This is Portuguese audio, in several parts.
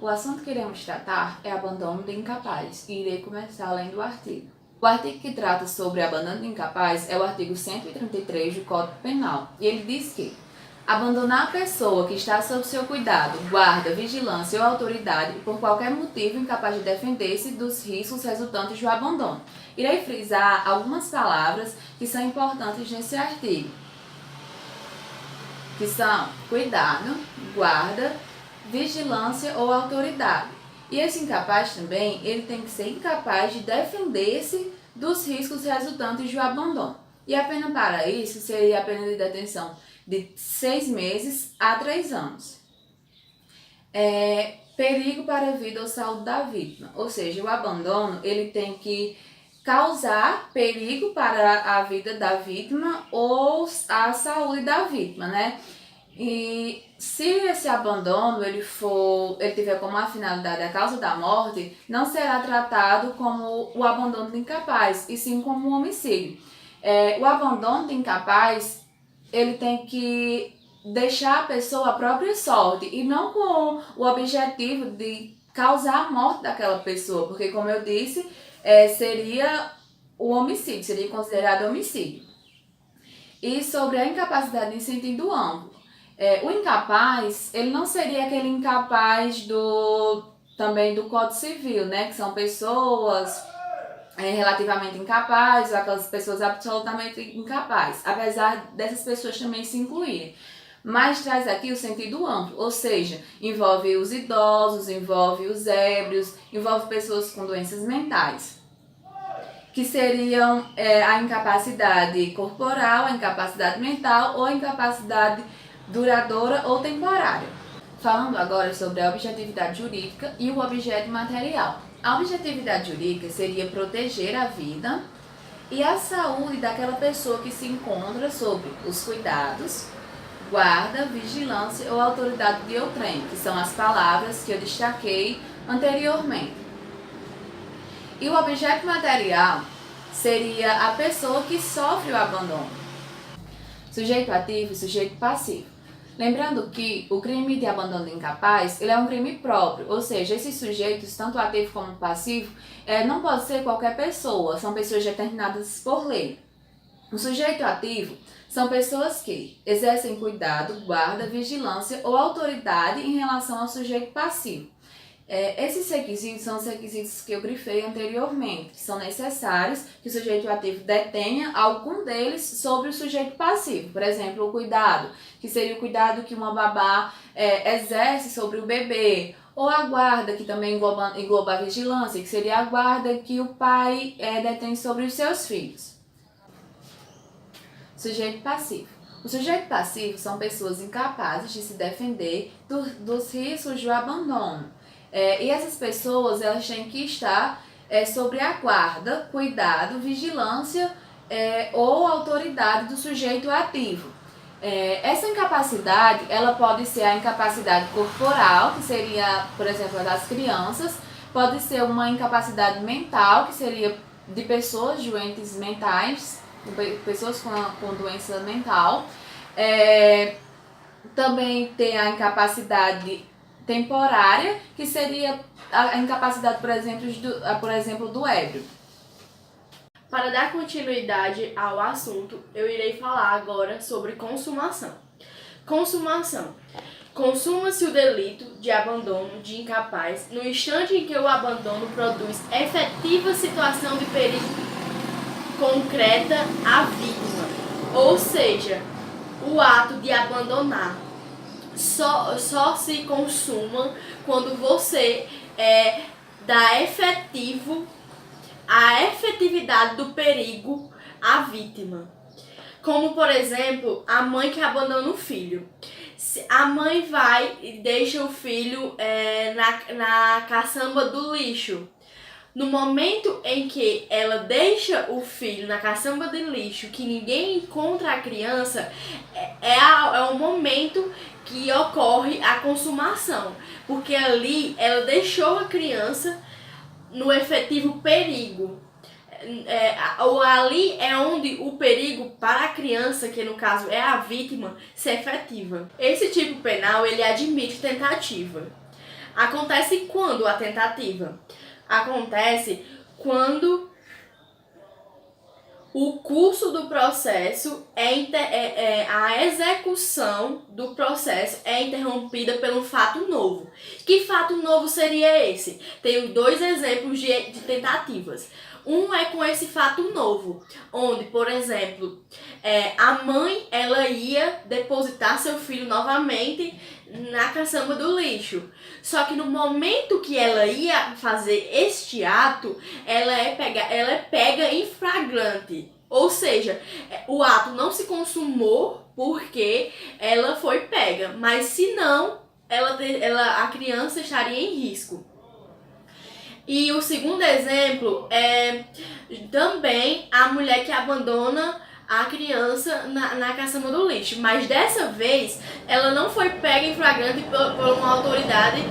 O assunto que iremos tratar é abandono de incapaz e irei começar lendo o artigo. O artigo que trata sobre abandono de incapaz é o artigo 133 do Código Penal e ele diz que abandonar a pessoa que está sob seu cuidado, guarda, vigilância ou autoridade por qualquer motivo incapaz de defender-se dos riscos resultantes do abandono. Irei frisar algumas palavras que são importantes nesse artigo, que são cuidado, guarda, vigilância ou autoridade. E esse incapaz também, ele tem que ser incapaz de defender-se dos riscos resultantes do abandono. E a pena para isso seria a pena de detenção de 6 meses a 3 anos. Perigo para a vida ou saúde da vítima, ou seja, o abandono ele tem que causar perigo para a vida da vítima ou a saúde da vítima, né? E se esse abandono ele tiver como a finalidade a causa da morte, não será tratado como o abandono de incapaz, e sim como um homicídio. O abandono de incapaz ele tem que deixar a pessoa à própria sorte e não com o objetivo de causar a morte daquela pessoa, porque como eu disse, seria o homicídio, seria considerado homicídio. E sobre a incapacidade em sentido amplo. O incapaz, ele não seria aquele incapaz também do Código Civil, né? Que são pessoas relativamente incapazes, ou aquelas pessoas absolutamente incapazes, apesar dessas pessoas também se incluírem. Mas traz aqui o sentido amplo, ou seja, envolve os idosos, envolve os ébrios, envolve pessoas com doenças mentais, que seriam a incapacidade corporal, a incapacidade mental ou a incapacidade duradoura ou temporária. Falando agora sobre a objetividade jurídica e o objeto material. A objetividade jurídica seria proteger a vida e a saúde daquela pessoa que se encontra sob os cuidados, guarda, vigilância ou autoridade de outrem, que são as palavras que eu destaquei anteriormente. E o objeto material seria a pessoa que sofre o abandono. Sujeito ativo e sujeito passivo. Lembrando que o crime de abandono de incapaz, ele é um crime próprio, ou seja, esses sujeitos, tanto ativo como passivo, não pode ser qualquer pessoa, são pessoas determinadas por lei. O sujeito ativo são pessoas que exercem cuidado, guarda, vigilância ou autoridade em relação ao sujeito passivo. Esses requisitos são os requisitos que eu grifei anteriormente, que são necessários que o sujeito ativo detenha algum deles sobre o sujeito passivo. Por exemplo, o cuidado, que seria o cuidado que uma babá exerce sobre o bebê, ou a guarda, que também engloba a vigilância, que seria a guarda que o pai detém sobre os seus filhos. Sujeito passivo. O sujeito passivo são pessoas incapazes de se defender dos riscos do abandono. E essas pessoas elas têm que estar sobre a guarda, cuidado, vigilância ou autoridade do sujeito ativo. Essa incapacidade ela pode ser a incapacidade corporal, que seria, por exemplo, a das crianças, pode ser uma incapacidade mental, que seria de pessoas doentes mentais, pessoas com doença mental. Também tem a incapacidade temporária, que seria a incapacidade, por exemplo, do ébrio. Para dar continuidade ao assunto, eu irei falar agora sobre consumação. Consumação. Consuma-se o delito de abandono de incapaz no instante em que o abandono produz efetiva situação de perigo concreta à vítima, ou seja, o ato de abandonar só se consuma quando você dá a efetividade do perigo à vítima. Como, por exemplo, a mãe que abandona o filho. A mãe vai e deixa o filho na caçamba do lixo. No momento em que ela deixa o filho na caçamba de lixo, que ninguém encontra a criança, é o momento que ocorre a consumação. Porque ali ela deixou a criança no efetivo perigo. Ali é onde o perigo para a criança, que no caso é a vítima, se efetiva. Esse tipo penal ele admite tentativa. Acontece quando a tentativa? Acontece quando o curso do processo a execução do processo é interrompida pelo fato novo. Que fato novo seria esse? Tenho 2 exemplos de tentativas. Um é com esse fato novo, onde, por exemplo, a mãe ela ia depositar seu filho novamente na caçamba do lixo. Só que no momento que ela ia fazer este ato, ela é pega em flagrante. Ou seja, o ato não se consumou porque ela foi pega, mas se não, a criança estaria em risco. E o segundo exemplo é também a mulher que abandona a criança na caçamba do lixo. Mas dessa vez, ela não foi pega em flagrante por uma autoridade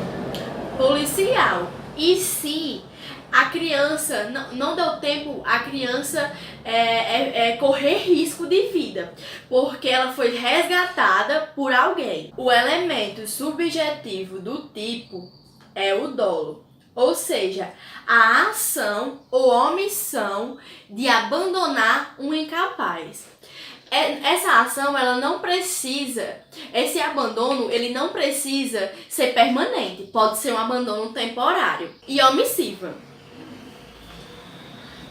policial. E se a criança, não deu tempo a criança correr risco de vida, porque ela foi resgatada por alguém. O elemento subjetivo do tipo é o dolo. Ou seja, a ação ou omissão de abandonar um incapaz. Essa ação, ela não precisa, esse abandono, ele não precisa ser permanente, pode ser um abandono temporário. E omissiva.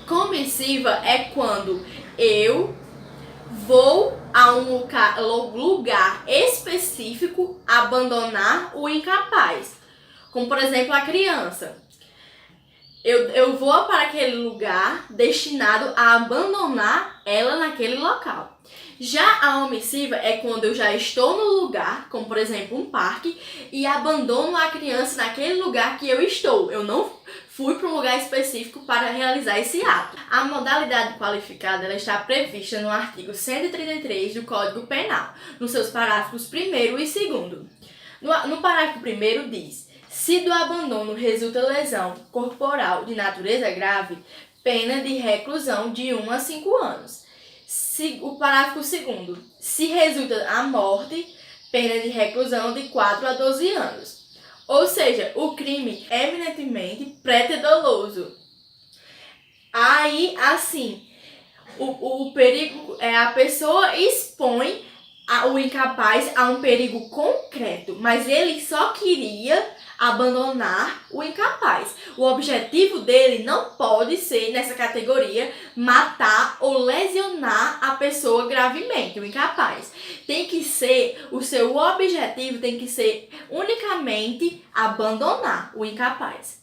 Comissiva é quando eu vou a um lugar específico abandonar o incapaz. Como, por exemplo, a criança. Eu vou para aquele lugar destinado a abandonar ela naquele local. Já a omissiva é quando eu já estou no lugar, como por exemplo um parque, e abandono a criança naquele lugar que eu estou. Eu não fui para um lugar específico para realizar esse ato. A modalidade qualificada ela está prevista no artigo 133 do Código Penal, nos seus parágrafos 1º e 2º. No parágrafo 1º diz: se do abandono resulta lesão corporal de natureza grave, pena de reclusão de 1 a 5 anos. O parágrafo 2º, se resulta a morte, pena de reclusão de 4 a 12 anos. Ou seja, o crime é eminentemente preterdoloso. Aí, assim, o perigo, a pessoa expõe o incapaz a um perigo concreto, mas ele só queria abandonar o incapaz. O objetivo dele não pode ser, nessa categoria, matar ou lesionar a pessoa gravemente, o incapaz. O seu objetivo tem que ser unicamente abandonar o incapaz.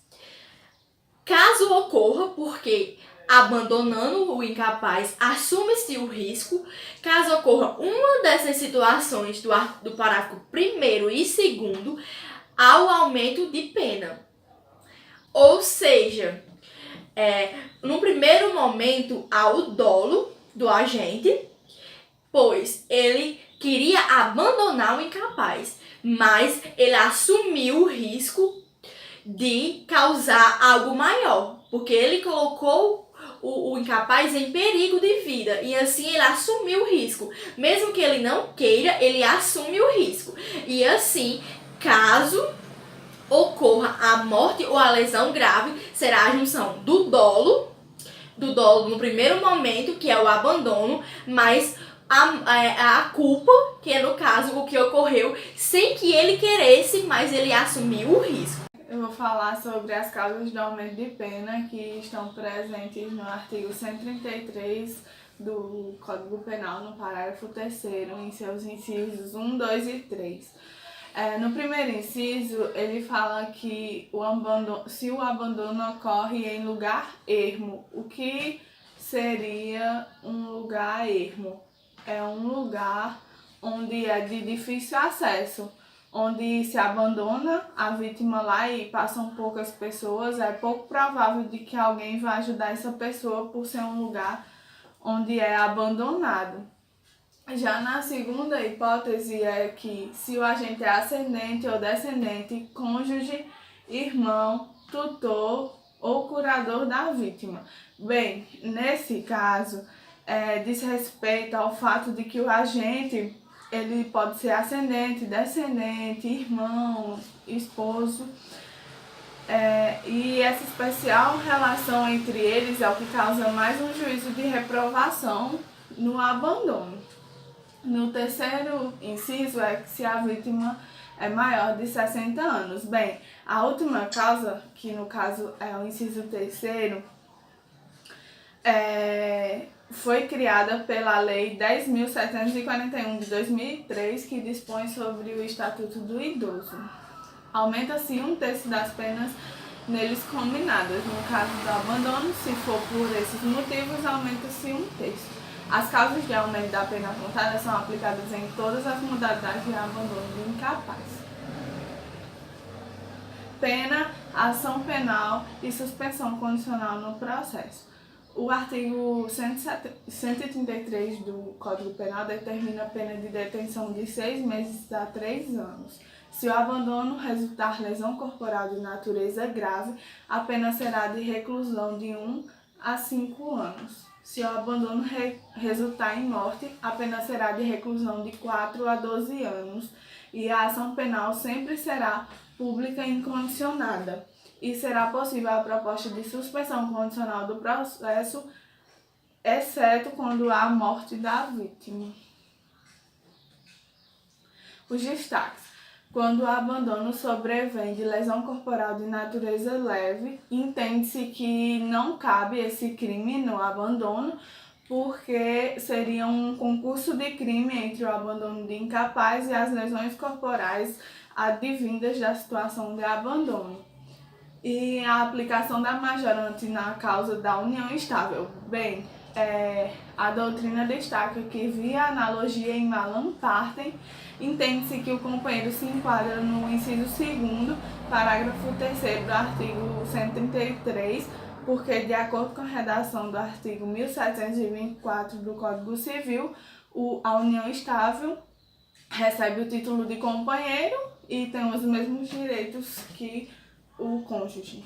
Caso ocorra, porque abandonando o incapaz, assume-se o risco. Caso ocorra uma dessas situações do parágrafo 1º e 2º, ao aumento de pena. Ou seja, no primeiro momento, há o dolo do agente, pois ele queria abandonar o incapaz, mas ele assumiu o risco de causar algo maior, porque ele colocou o incapaz em perigo de vida, e assim ele assumiu o risco. Mesmo que ele não queira, ele assume o risco. E assim, caso ocorra a morte ou a lesão grave, será a junção do dolo no primeiro momento, que é o abandono, mas a culpa, que é no caso o que ocorreu sem que ele queresse, mas ele assumiu o risco. Eu vou falar sobre as causas de aumento de pena que estão presentes no artigo 133 do Código Penal, no parágrafo 3º, em seus incisos 1, 2 e 3. No primeiro inciso, ele fala que se o abandono ocorre em lugar ermo. O que seria um lugar ermo? É um lugar onde é de difícil acesso, onde se abandona a vítima lá e passam poucas pessoas. É pouco provável de que alguém vá ajudar essa pessoa por ser um lugar onde é abandonado. Já na segunda hipótese é que se o agente é ascendente ou descendente, cônjuge, irmão, tutor ou curador da vítima. Bem, nesse caso, diz respeito ao fato de que o agente ele pode ser ascendente, descendente, irmão, esposo. E essa especial relação entre eles é o que causa mais um juízo de reprovação no abandono. No terceiro inciso é que se a vítima é maior de 60 anos. Bem, a última causa, que no caso é o inciso terceiro, foi criada pela Lei 10.741 de 2003, que dispõe sobre o Estatuto do Idoso. Aumenta-se 1/3 das penas neles combinadas. No caso do abandono, se for por esses motivos, aumenta-se 1/3. As causas de aumento da pena apontada são aplicadas em todas as modalidades de abandono do incapaz. Pena, ação penal e suspensão condicional no processo. O artigo 133 do Código Penal determina a pena de detenção de 6 meses a 3 anos. Se o abandono resultar lesão corporal de natureza grave, a pena será de reclusão de 1 a 5 anos. Se o abandono resultar em morte, a pena será de reclusão de 4 a 12 anos. E a ação penal sempre será pública e incondicionada. E será possível a proposta de suspensão condicional do processo, exceto quando há morte da vítima. Os destaques. Quando o abandono sobrevém de lesão corporal de natureza leve, entende-se que não cabe esse crime no abandono, porque seria um concurso de crime entre o abandono de incapaz e as lesões corporais advindas da situação de abandono. E a aplicação da majorante na causa da união estável. Bem, a doutrina destaca que, via analogia em malam partem, entende-se que o companheiro se enquadra no inciso 2º, parágrafo 3º do artigo 133, porque, de acordo com a redação do artigo 1724 do Código Civil, a união estável recebe o título de companheiro e tem os mesmos direitos que o cônjuge.